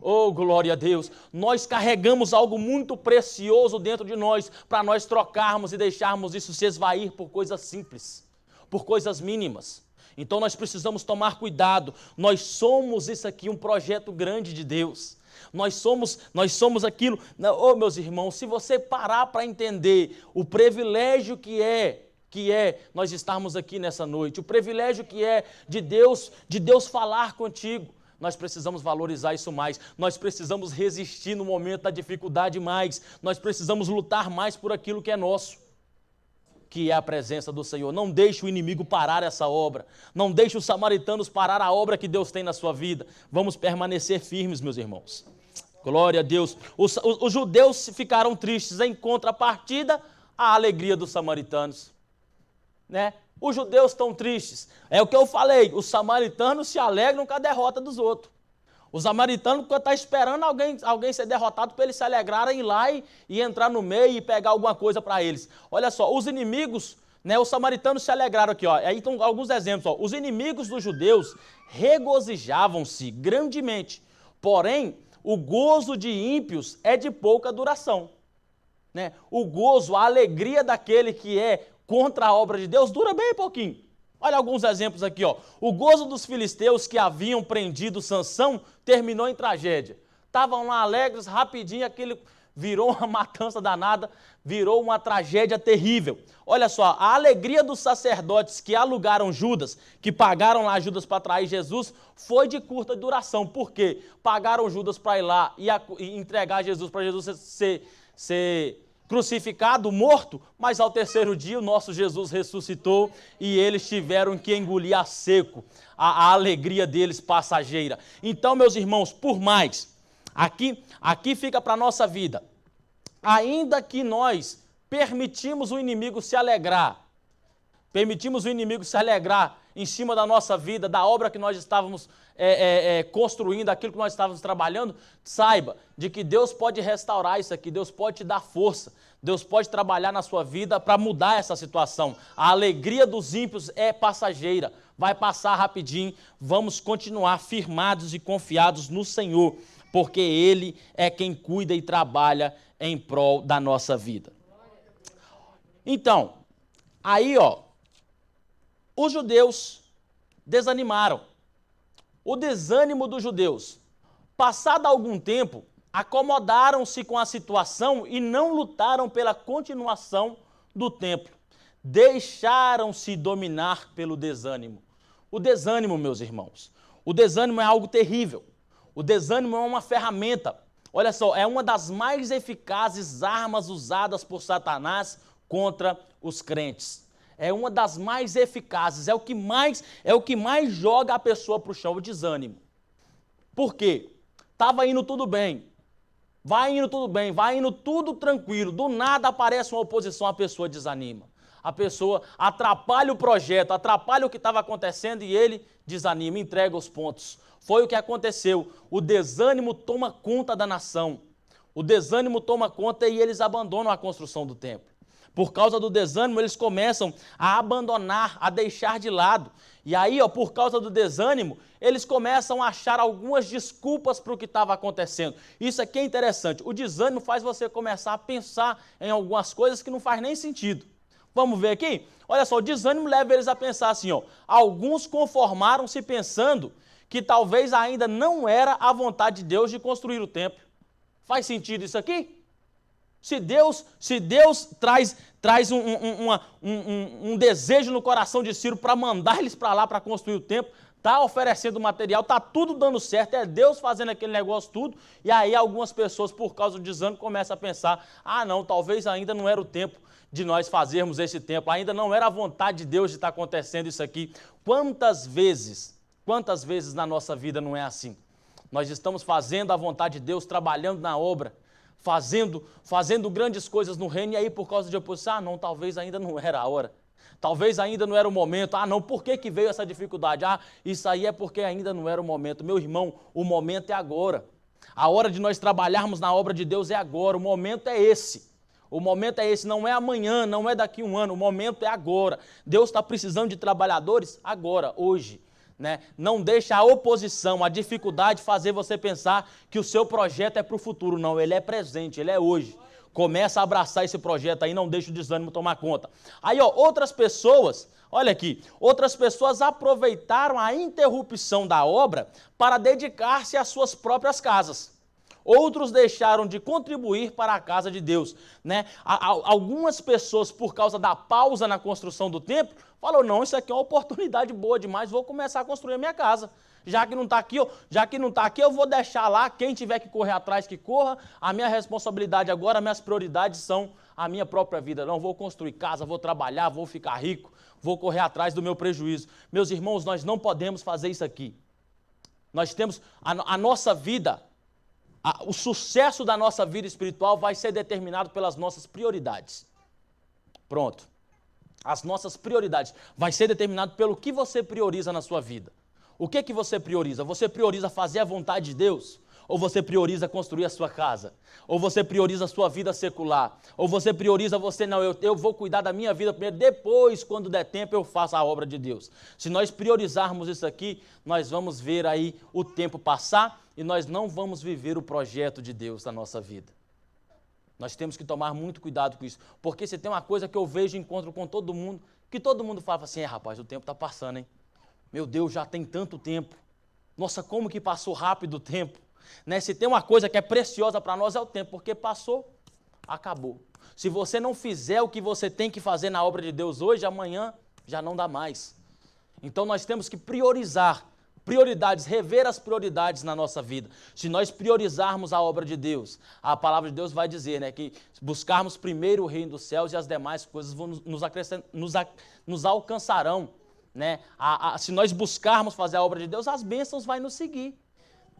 Oh, glória a Deus! Nós carregamos algo muito precioso dentro de nós, para nós trocarmos e deixarmos isso se esvair por coisas simples, por coisas mínimas. Então nós precisamos tomar cuidado, nós somos isso aqui, um projeto grande de Deus. Nós somos aquilo, oh meus irmãos, se você parar para entender o privilégio que é nós estarmos aqui nessa noite, o privilégio que é de Deus falar contigo, nós precisamos valorizar isso mais, nós precisamos resistir no momento da dificuldade mais, nós precisamos lutar mais por aquilo que é nosso, que é a presença do Senhor. Não deixe o inimigo parar essa obra, não deixe os samaritanos parar a obra que Deus tem na sua vida. Vamos permanecer firmes, meus irmãos. Glória a Deus. Os judeus ficaram tristes, em contrapartida, a alegria dos samaritanos, né? Os judeus estão tristes, é o que eu falei, os samaritanos se alegram com a derrota dos outros. Os samaritanos estão esperando alguém ser derrotado para eles se alegrarem, ir lá e entrar no meio e pegar alguma coisa para eles. Olha só, os inimigos, né, os samaritanos se alegraram aqui, ó. Aí estão alguns exemplos. Ó. Os inimigos dos judeus regozijavam-se grandemente, porém, o gozo de ímpios é de pouca duração. Né? O gozo, a alegria daquele que é contra a obra de Deus dura bem pouquinho. Olha alguns exemplos aqui, ó. O gozo dos filisteus que haviam prendido Sansão terminou em tragédia. Estavam lá alegres, rapidinho, aquele virou uma matança danada, virou uma tragédia terrível. Olha só, a alegria dos sacerdotes que alugaram Judas, que pagaram lá Judas para trair Jesus, foi de curta duração. Por quê? Pagaram Judas para ir lá e entregar Jesus para Jesus ser crucificado, morto, mas ao terceiro dia o nosso Jesus ressuscitou e eles tiveram que engolir a seco a alegria deles passageira. Então, meus irmãos, por mais, aqui fica para a nossa vida, ainda que nós permitimos o inimigo se alegrar em cima da nossa vida, da obra que nós estávamos construindo, aquilo que nós estávamos trabalhando, saiba de que Deus pode restaurar isso aqui, Deus pode te dar força, Deus pode trabalhar na sua vida para mudar essa situação. A alegria dos ímpios é passageira, vai passar rapidinho, vamos continuar firmados e confiados no Senhor, porque Ele é quem cuida e trabalha em prol da nossa vida. Então, aí ó, os judeus desanimaram. O desânimo dos judeus. Passado algum tempo, acomodaram-se com a situação e não lutaram pela continuação do templo. Deixaram-se dominar pelo desânimo. O desânimo, meus irmãos, o desânimo é algo terrível. O desânimo é uma ferramenta. Olha só, é uma das mais eficazes armas usadas por Satanás contra os crentes. É uma das mais eficazes, é o que mais joga a pessoa para o chão, o desânimo. Por quê? Estava indo tudo bem, vai indo tudo tranquilo, do nada aparece uma oposição, a pessoa desanima. A pessoa atrapalha o projeto, atrapalha o que estava acontecendo e ele desanima, entrega os pontos. Foi o que aconteceu, o desânimo toma conta da nação, o desânimo toma conta e eles abandonam a construção do templo. Por causa do desânimo, eles começam a abandonar, a deixar de lado. E aí, ó, por causa do desânimo, eles começam a achar algumas desculpas para o que estava acontecendo. Isso aqui é interessante. O desânimo faz você começar a pensar em algumas coisas que não faz nem sentido. Vamos ver aqui? Olha só, o desânimo leva eles a pensar assim, ó, alguns conformaram-se pensando que talvez ainda não era a vontade de Deus de construir o templo. Faz sentido isso aqui? Se Deus traz um desejo no coração de Ciro para mandar eles para lá para construir o templo, está oferecendo material, está tudo dando certo, é Deus fazendo aquele negócio tudo, e aí algumas pessoas, por causa do desânimo, começam a pensar, não, talvez ainda não era o tempo de nós fazermos esse templo, ainda não era a vontade de Deus de estar acontecendo isso aqui. Quantas vezes na nossa vida não é assim? Nós estamos fazendo a vontade de Deus, trabalhando na obra, fazendo grandes coisas no reino, e aí por causa de oposição, não, talvez ainda não era a hora. Talvez ainda não era o momento. Não, por que veio essa dificuldade? Isso aí é porque ainda não era o momento. Meu irmão, o momento é agora. A hora de nós trabalharmos na obra de Deus é agora. O momento é esse. O momento é esse, não é amanhã, não é daqui a um ano. O momento é agora. Deus está precisando de trabalhadores agora, hoje. Né? Não deixa a oposição, a dificuldade fazer você pensar que o seu projeto é para o futuro. Não, ele é presente, ele é hoje. Começa a abraçar esse projeto aí, não deixa o desânimo tomar conta. Aí, outras pessoas, olha aqui, outras pessoas aproveitaram a interrupção da obra para dedicar-se às suas próprias casas. Outros deixaram de contribuir para a casa de Deus. Né? Algumas pessoas, por causa da pausa na construção do templo, falaram, não, isso aqui é uma oportunidade boa demais, vou começar a construir a minha casa. Já que não está aqui, eu vou deixar lá, quem tiver que correr atrás, que corra. A minha responsabilidade agora, minhas prioridades são a minha própria vida. Não, vou construir casa, vou trabalhar, vou ficar rico, vou correr atrás do meu prejuízo. Meus irmãos, nós não podemos fazer isso aqui. Nós temos a nossa vida, o sucesso da nossa vida espiritual vai ser determinado pelas nossas prioridades. Pronto. As nossas prioridades vai ser determinado pelo que você prioriza na sua vida. O que você prioriza? Você prioriza fazer a vontade de Deus? Ou você prioriza construir a sua casa? Ou você prioriza a sua vida secular? Ou você prioriza eu vou cuidar da minha vida primeiro, depois, quando der tempo, eu faço a obra de Deus. Se nós priorizarmos isso aqui, nós vamos ver aí o tempo passar e nós não vamos viver o projeto de Deus na nossa vida. Nós temos que tomar muito cuidado com isso, porque se tem uma coisa que eu vejo e encontro com todo mundo, que todo mundo fala assim, rapaz, o tempo está passando, hein? Meu Deus, já tem tanto tempo. Nossa, como que passou rápido o tempo. Né? Se tem uma coisa que é preciosa para nós é o tempo, porque passou, acabou. Se você não fizer o que você tem que fazer na obra de Deus hoje, amanhã já não dá mais. Então nós temos que priorizar, prioridades, rever as prioridades na nossa vida. Se nós priorizarmos a obra de Deus, a palavra de Deus vai dizer, né, que buscarmos primeiro o reino dos céus e as demais coisas vão nos alcançarão. Né? Se nós buscarmos fazer a obra de Deus, as bênçãos vão nos seguir.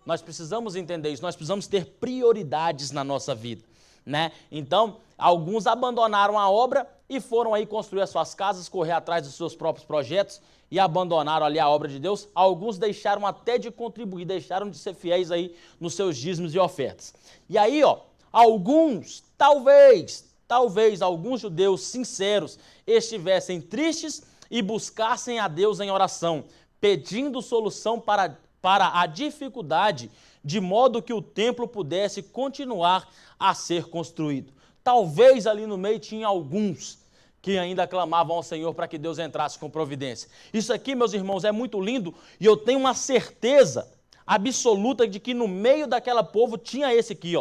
Nós precisamos entender isso, nós precisamos ter prioridades na nossa vida. Né? Então, alguns abandonaram a obra e foram aí construir as suas casas, correr atrás dos seus próprios projetos e abandonaram ali a obra de Deus. Alguns deixaram até de contribuir, deixaram de ser fiéis aí nos seus dízimos e ofertas. E aí, alguns, talvez alguns judeus sinceros estivessem tristes e buscassem a Deus em oração, pedindo solução para a dificuldade, de modo que o templo pudesse continuar a ser construído. Talvez ali no meio tinha alguns que ainda clamavam ao Senhor para que Deus entrasse com providência. Isso aqui, meus irmãos, é muito lindo e eu tenho uma certeza absoluta de que no meio daquela povo tinha esse aqui,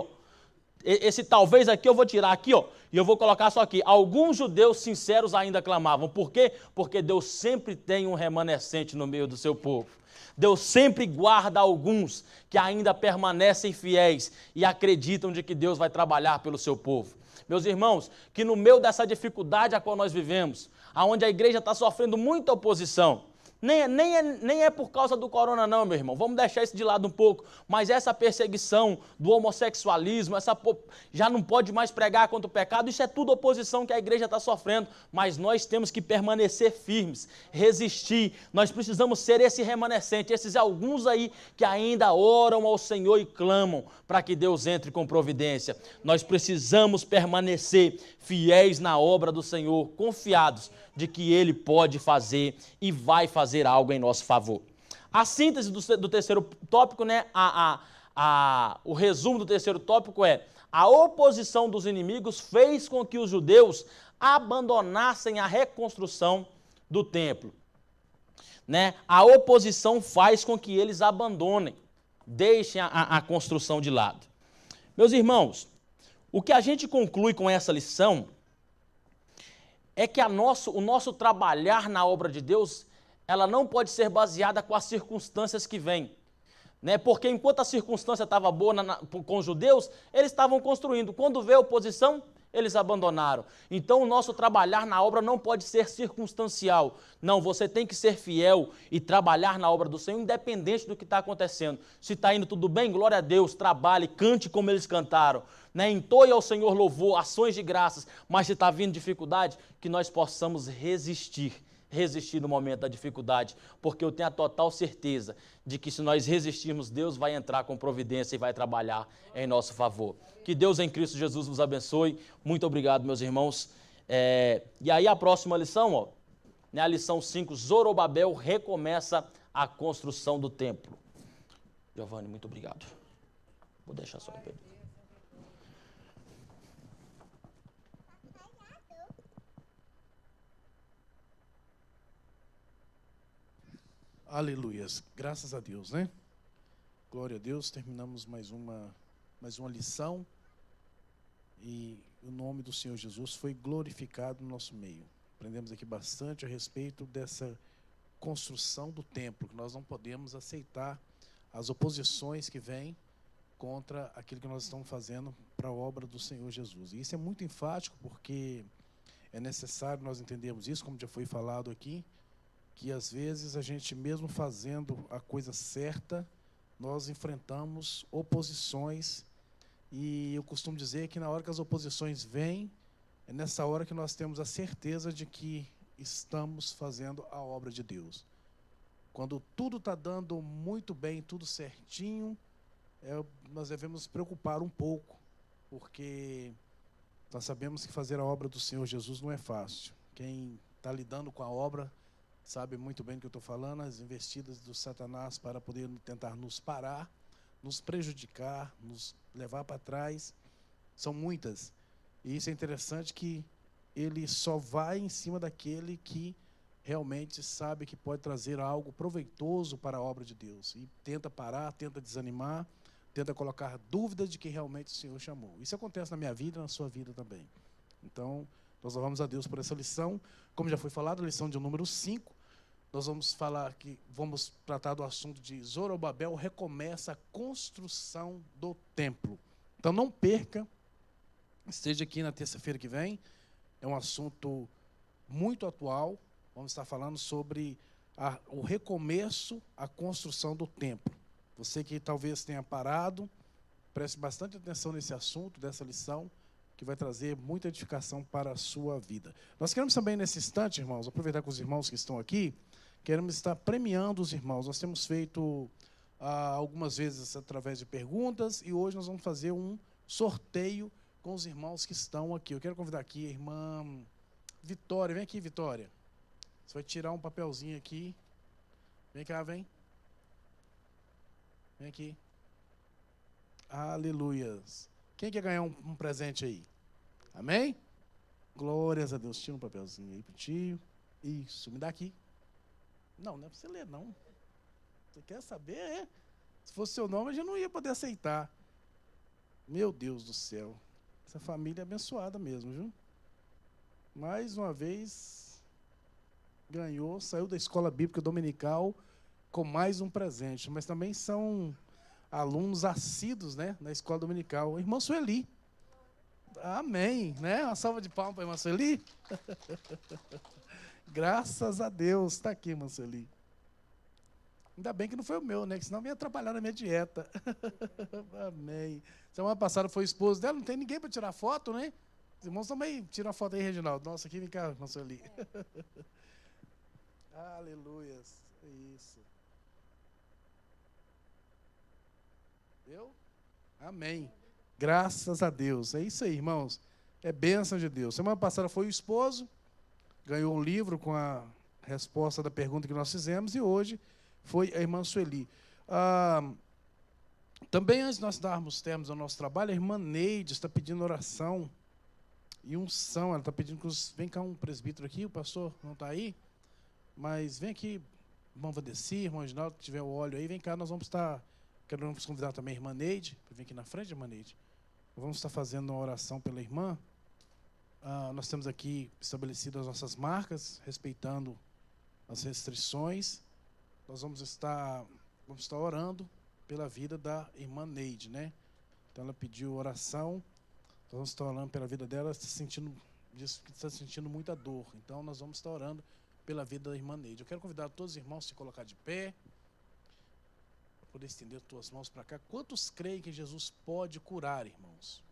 Esse talvez aqui eu vou tirar aqui, e eu vou colocar só aqui. Alguns judeus sinceros ainda clamavam. Por quê? Porque Deus sempre tem um remanescente no meio do seu povo. Deus sempre guarda alguns que ainda permanecem fiéis e acreditam de que Deus vai trabalhar pelo seu povo. Meus irmãos, que no meio dessa dificuldade a qual nós vivemos, onde a igreja está sofrendo muita oposição, nem é por causa do corona não, meu irmão, vamos deixar isso de lado um pouco, mas essa perseguição do homossexualismo, já não pode mais pregar contra o pecado, isso é tudo oposição que a igreja está sofrendo, mas nós temos que permanecer firmes, resistir, nós precisamos ser esse remanescente, esses alguns aí que ainda oram ao Senhor e clamam para que Deus entre com providência. Nós precisamos permanecer fiéis na obra do Senhor, confiados de que Ele pode fazer e vai fazer algo em nosso favor. A síntese do terceiro tópico, né, o resumo do terceiro tópico é: a oposição dos inimigos fez com que os judeus abandonassem a reconstrução do templo. Né? A oposição faz com que eles abandonem, deixem a construção de lado. Meus irmãos, o que a gente conclui com essa lição é que o nosso trabalhar na obra de Deus, ela não pode ser baseada com as circunstâncias que vêm. Né? Porque enquanto a circunstância estava boa com os judeus, eles estavam construindo. Quando veio a oposição, eles abandonaram. Então o nosso trabalhar na obra não pode ser circunstancial. Não, você tem que ser fiel e trabalhar na obra do Senhor, independente do que está acontecendo. Se está indo tudo bem, glória a Deus, trabalhe, cante como eles cantaram. Né? Entoie ao Senhor louvor, ações de graças. Mas se está vindo dificuldade, que nós possamos resistir no momento da dificuldade, porque eu tenho a total certeza de que se nós resistirmos, Deus vai entrar com providência e vai trabalhar em nosso favor. Que Deus em Cristo Jesus vos abençoe. Muito obrigado, meus irmãos. E aí a próxima lição, né, a lição 5, Zorobabel recomeça a construção do templo. Giovanni, muito obrigado. Vou deixar só o Pedro. Aleluias, graças a Deus, né? Glória a Deus, terminamos mais uma lição e o nome do Senhor Jesus foi glorificado no nosso meio. Aprendemos aqui bastante a respeito dessa construção do templo, que nós não podemos aceitar as oposições que vêm contra aquilo que nós estamos fazendo para a obra do Senhor Jesus. E isso é muito enfático porque é necessário nós entendermos isso, como já foi falado aqui, que às vezes a gente mesmo fazendo a coisa certa, nós enfrentamos oposições, e eu costumo dizer que na hora que as oposições vêm, é nessa hora que nós temos a certeza de que estamos fazendo a obra de Deus. Quando tudo está dando muito bem, tudo certinho, nós devemos nos preocupar um pouco, porque nós sabemos que fazer a obra do Senhor Jesus não é fácil. Quem está lidando com a obra sabe muito bem do que eu estou falando, as investidas do Satanás para poder tentar nos parar, nos prejudicar, nos levar para trás, são muitas. E isso é interessante que ele só vai em cima daquele que realmente sabe que pode trazer algo proveitoso para a obra de Deus. E tenta parar, tenta desanimar, tenta colocar dúvidas de que realmente o Senhor chamou. Isso acontece na minha vida e na sua vida também. Então, nós louvamos a Deus por essa lição. Como já foi falado, a lição de número 5, nós vamos tratar do assunto de Zorobabel recomeça a construção do templo. Então não perca, esteja aqui na terça-feira que vem, é um assunto muito atual, vamos estar falando sobre o recomeço, a construção do templo. Você que talvez tenha parado, preste bastante atenção nesse assunto, dessa lição, que vai trazer muita edificação para a sua vida. Nós queremos também, nesse instante, irmãos, aproveitar com os irmãos que estão aqui, queremos estar premiando os irmãos. Nós temos feito algumas vezes através de perguntas, e hoje nós vamos fazer um sorteio com os irmãos que estão aqui. Eu quero convidar aqui a irmã Vitória. Vem aqui, Vitória. Você vai tirar um papelzinho aqui. Vem cá, vem. Vem aqui. Aleluias. Quem quer ganhar um presente aí? Amém? Glórias a Deus. Tira um papelzinho aí pro tio. Isso, me dá aqui. Não é para você ler, não. Você quer saber? É. Se fosse seu nome, a gente não ia poder aceitar. Meu Deus do céu. Essa família é abençoada mesmo, viu? Mais uma vez, ganhou, saiu da escola bíblica dominical com mais um presente. Mas também são alunos assíduos, né, na escola dominical. Irmã Sueli. Amém. Né? Uma salva de palmas para a irmã Sueli. Graças a Deus. Está aqui, irmã Sueli. Ainda bem que não foi o meu, né? Que senão me ia atrapalhar na minha dieta. Amém. Semana passada foi o esposo dela, não tem ninguém para tirar foto, né? Os irmãos também tiram a foto aí, Reginaldo. Nossa, aqui vem cá, irmã Sueli. Aleluias. Isso. Viu? Amém. Graças a Deus. É isso aí, irmãos. É bênção de Deus. Semana passada foi o esposo, ganhou um livro com a resposta da pergunta que nós fizemos, e hoje foi a irmã Sueli. Também, antes de nós darmos termos ao nosso trabalho, a irmã Neide está pedindo oração e unção. Ela está pedindo que vem cá um presbítero aqui, o pastor não está aí, mas vem aqui, irmão Vadeci, irmão Reginaldo, que tiver o óleo aí, vem cá, nós vamos estar, queremos convidar também a irmã Neide, para vir aqui na frente, irmã Neide. Vamos estar fazendo uma oração pela irmã. Nós temos aqui estabelecido as nossas marcas, respeitando as restrições. Nós vamos estar orando pela vida da irmã Neide, né? Então ela pediu oração, nós vamos estar orando pela vida dela, diz que está sentindo muita dor. Então nós vamos estar orando pela vida da irmã Neide. Eu quero convidar todos os irmãos a se colocar de pé, para poder estender as tuas mãos para cá. Quantos creem que Jesus pode curar, irmãos?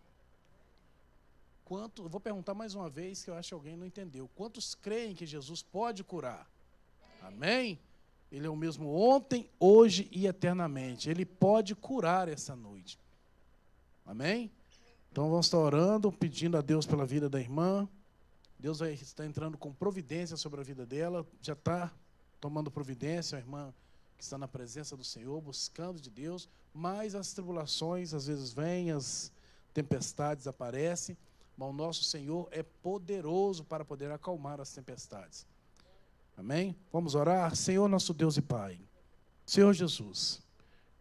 Eu vou perguntar mais uma vez, que eu acho que alguém não entendeu. Quantos creem que Jesus pode curar? Amém? Ele é o mesmo ontem, hoje e eternamente. Ele pode curar essa noite. Amém? Então vamos estar orando, pedindo a Deus pela vida da irmã. Deus vai estar entrando com providência sobre a vida dela. Já está tomando providência, a irmã que está na presença do Senhor, buscando de Deus. Mas as tribulações às vezes vêm, as tempestades aparecem. Mas o nosso Senhor é poderoso para poder acalmar as tempestades. Amém? Vamos orar? Senhor, nosso Deus e Pai. Senhor Jesus,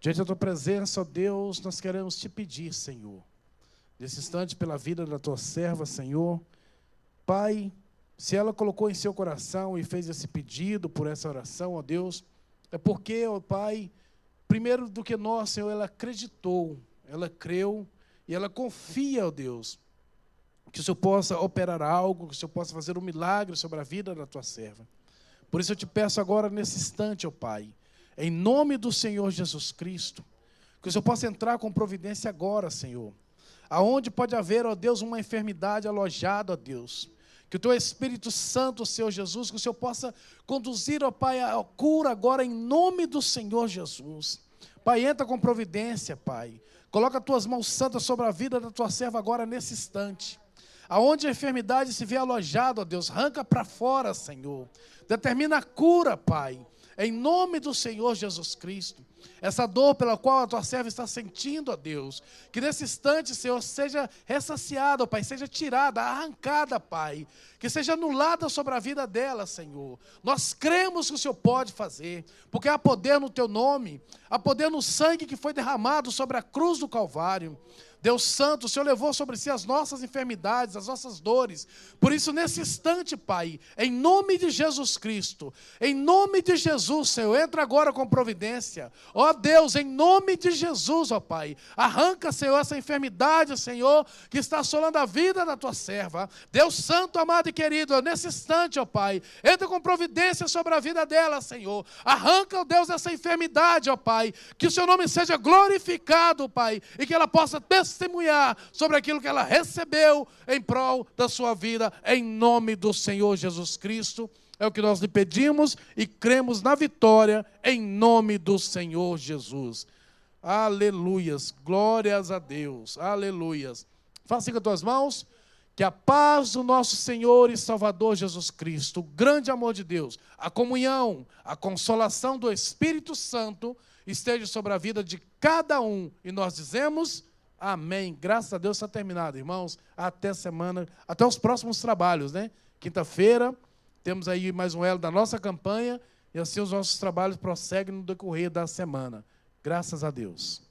diante da Tua presença, ó Deus, nós queremos Te pedir, Senhor, nesse instante pela vida da Tua serva, Senhor. Pai, se ela colocou em seu coração e fez esse pedido por essa oração, ó Deus, é porque, ó Pai, primeiro do que nós, Senhor, ela acreditou, ela creu e ela confia, ó Deus, que o Senhor possa operar algo, que o Senhor possa fazer um milagre sobre a vida da Tua serva. Por isso eu te peço agora, nesse instante, ó Pai, em nome do Senhor Jesus Cristo, que o Senhor possa entrar com providência agora, Senhor. Aonde pode haver, ó Deus, uma enfermidade alojada, ó Deus, que o Teu Espírito Santo, Senhor Jesus, que o Senhor possa conduzir, ó Pai, a cura agora em nome do Senhor Jesus. Pai, entra com providência, Pai. Coloca as Tuas mãos santas sobre a vida da Tua serva agora nesse instante. Aonde a enfermidade se vê alojada, ó Deus, arranca para fora, Senhor. Determina a cura, Pai, em nome do Senhor Jesus Cristo. Essa dor pela qual a Tua serva está sentindo, ó Deus, que nesse instante, Senhor, seja ressaciada, ó Pai, seja tirada, arrancada, Pai, que seja anulada sobre a vida dela, Senhor. Nós cremos que o Senhor pode fazer, porque há poder no Teu nome, há poder no sangue que foi derramado sobre a cruz do Calvário. Deus Santo, o Senhor levou sobre si as nossas enfermidades, as nossas dores. Por isso, nesse instante, Pai, em nome de Jesus Cristo, em nome de Jesus, Senhor, entra agora com providência. Ó Deus, em nome de Jesus, ó Pai, arranca, Senhor, essa enfermidade, Senhor, que está assolando a vida da Tua serva. Deus Santo, amado e querido, nesse instante, ó Pai, entra com providência sobre a vida dela, Senhor. Arranca, ó Deus, essa enfermidade, ó Pai, que o Seu nome seja glorificado, Pai, e que ela possa testemunhar sobre aquilo que ela recebeu em prol da sua vida, em nome do Senhor Jesus Cristo. É o que nós lhe pedimos e cremos na vitória, em nome do Senhor Jesus. Aleluias, glórias a Deus, aleluias. Faça assim com as tuas mãos, que a paz do nosso Senhor e Salvador Jesus Cristo, o grande amor de Deus, a comunhão, a consolação do Espírito Santo, esteja sobre a vida de cada um. E nós dizemos... Amém. Graças a Deus está terminado, irmãos. Até semana, até os próximos trabalhos, né? Quinta-feira, temos aí mais um elo da nossa campanha e assim os nossos trabalhos prosseguem no decorrer da semana. Graças a Deus.